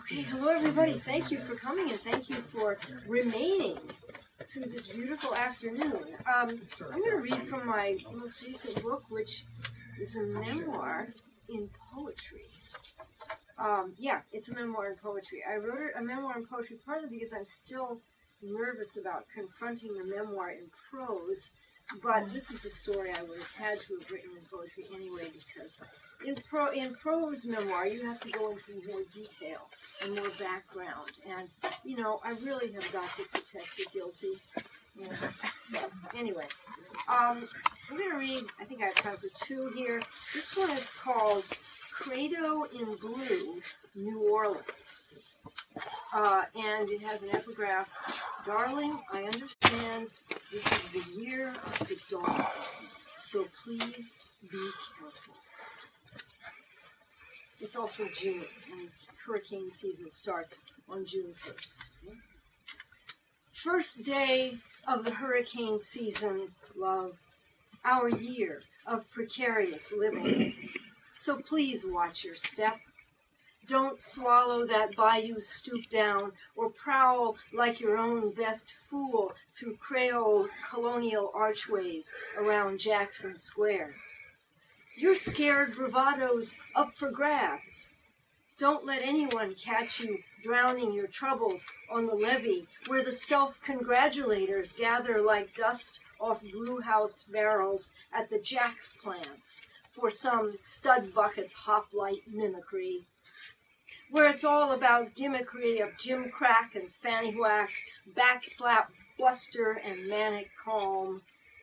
Okay, hello everybody. Thank you for coming and thank you for remaining through this beautiful afternoon. I'm going to read from my most recent book, which is a memoir in poetry. It's a memoir in poetry. I wrote a memoir in poetry partly because I'm still nervous about confronting the memoir in prose, but this is a story I would have had to have written in poetry anyway, because in prose memoir you have to go into more detail and more background, and I really have got to protect the guilty. So anyway, I'm going to read, I think I have time for two here. This one is called Credo in Blue, New Orleans. And it has an epigraph. Darling, I understand this is the year of the dog, so please be careful. It's also June, and hurricane season starts on June 1st. First day of the hurricane season, love, our year of precarious living. So please watch your step. Don't swallow that bayou stoop down or prowl like your own best fool through Creole colonial archways around Jackson Square. Your scared bravado's up for grabs. Don't let anyone catch you drowning your troubles on the levee where the self-congratulators gather like dust off brewhouse barrels at the Jack's plants for some stud bucket's hoplite mimicry, where it's all about gimmickry of Jim Crack and Fanny Whack, backslap, bluster, and manic calm,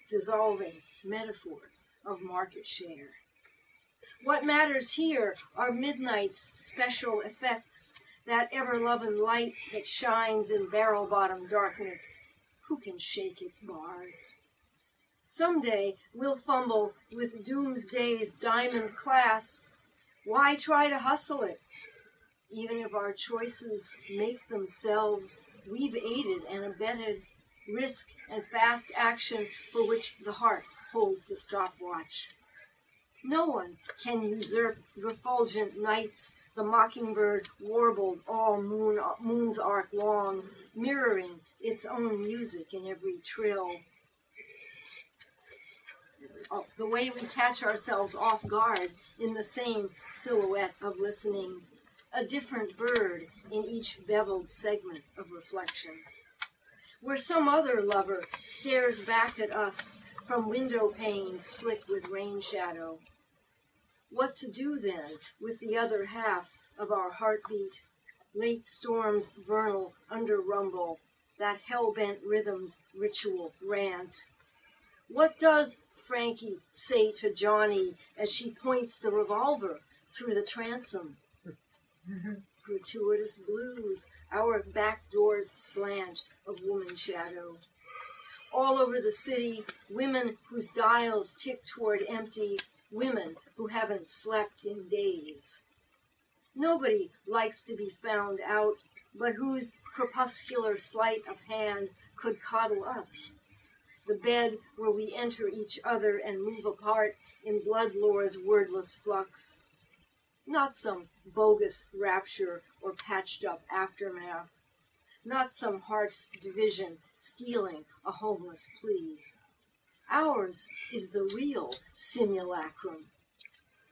dissolving metaphors of market share. What matters here are midnight's special effects, that ever-loving light that shines in barrel-bottom darkness. Who can shake its bars? Someday we'll fumble with doomsday's diamond clasp. Why try to hustle it? Even if our choices make themselves, we've aided and abetted risk and fast action for which the heart holds the stopwatch. No one can usurp refulgent nights the mockingbird warbled all moon's arc long, mirroring its own music in every trill. The way we catch ourselves off guard in the same silhouette of listening, a different bird in each beveled segment of reflection. Where some other lover stares back at us from window panes slick with rain shadow. What to do then with the other half of our heartbeat, late storm's vernal under rumble, that hell-bent rhythm's ritual rant? What does Frankie say to Johnny as she points the revolver through the transom? Gratuitous blues, our back door's slant of woman shadow. All over the city, women whose dials tick toward empty, women who haven't slept in days. Nobody likes to be found out, but whose crepuscular sleight of hand could coddle us. The bed where we enter each other and move apart in blood lore's wordless flux. Not some bogus rapture or patched-up aftermath. Not some heart's division stealing a homeless plea. Ours is the real simulacrum,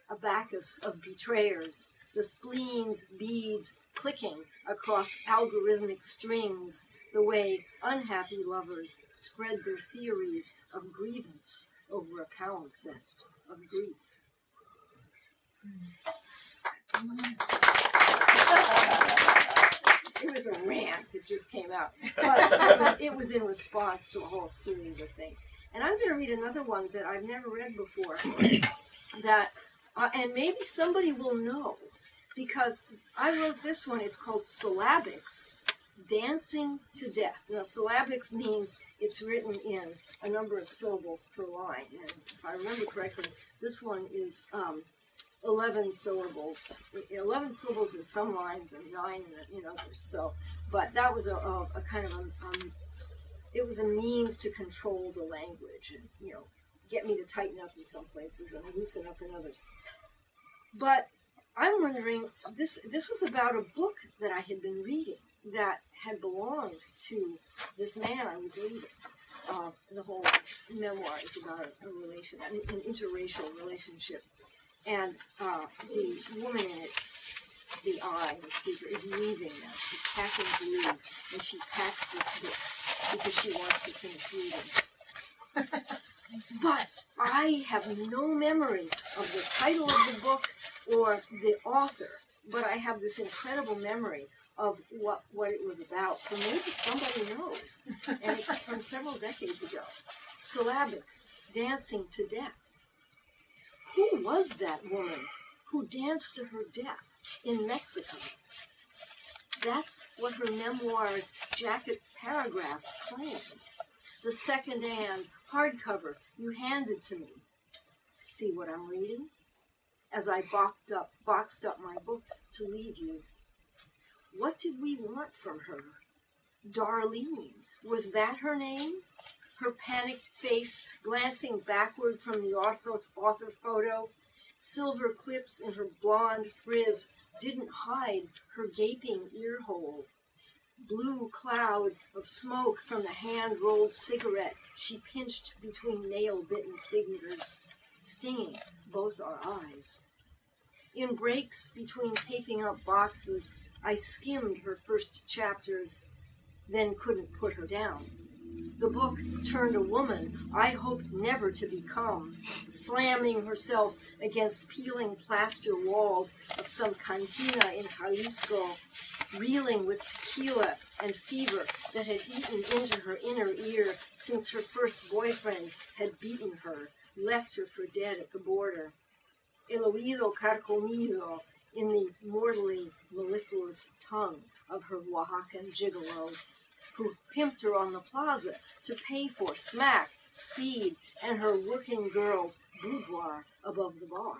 a Bacchus of betrayers, the spleen's beads clicking across algorithmic strings, the way unhappy lovers spread their theories of grievance over a palimpsest of grief. It was a rant that just came out, but it was in response to a whole series of things. And I'm going to read another one that I've never read before, that, and maybe somebody will know, because I wrote this one. It's called Syllabics, Dancing to Death. Now, syllabics means it's written in a number of syllables per line, and if I remember correctly, this one is 11 syllables. 11 syllables in some lines and 9 in others. So, but that was a kind of it was a means to control the language and get me to tighten up in some places and loosen up in others. But I'm wondering, this was about a book that I had been reading that had belonged to this man I was leading. The whole memoir is about an interracial relationship. And the woman in it, the speaker, is leaving now. She's packing to leave, and she packs this book because she wants to finish reading. But I have no memory of the title of the book or the author, but I have this incredible memory of what it was about. So maybe somebody knows. And it's from several decades ago. Syllabics, Dancing to Death. Who was that woman who danced to her death in Mexico? That's what her memoir's jacket paragraphs claimed. The second-hand hardcover you handed to me. See what I'm reading? As I boxed up my books to leave you. What did we want from her? Darlene, was that her name? Her panicked face glancing backward from the author photo. Silver clips in her blonde frizz didn't hide her gaping ear hole. Blue cloud of smoke from the hand-rolled cigarette she pinched between nail-bitten fingers, stinging both our eyes. In breaks between taping up boxes, I skimmed her first chapters, then couldn't put her down. The book turned a woman I hoped never to become, slamming herself against peeling plaster walls of some cantina in Jalisco, reeling with tequila and fever that had eaten into her inner ear since her first boyfriend had beaten her, left her for dead at the border. El oído carcomido in the mortally mellifluous tongue of her Oaxacan gigolo, who pimped her on the plaza to pay for smack, speed, and her working girl's boudoir above the bar.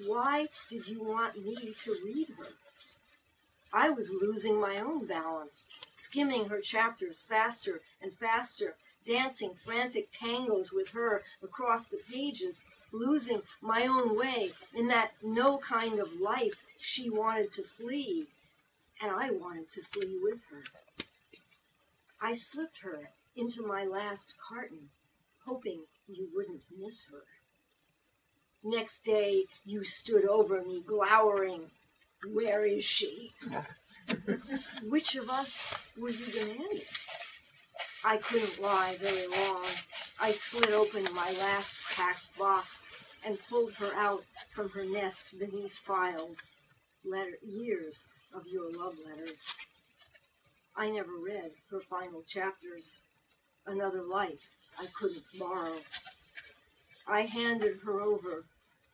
Why did you want me to read her? I was losing my own balance, skimming her chapters faster and faster, dancing frantic tangos with her across the pages, losing my own way in that no kind of life she wanted to flee, and I wanted to flee with her. I slipped her into my last carton, hoping you wouldn't miss her. Next day, you stood over me, glowering. Where is she? Which of us were you demanding? I couldn't lie very long. I slid open my last packed box and pulled her out from her nest beneath files. Years of your love letters. I never read her final chapters. Another life I couldn't borrow. I handed her over.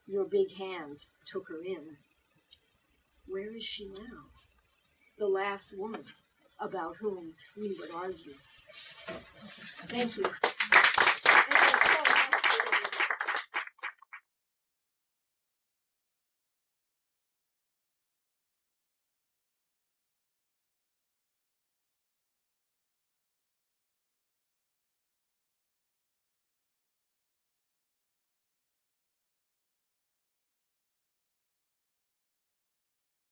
Your big hands took her in. Where is she now? The last woman about whom we would argue. Thank you.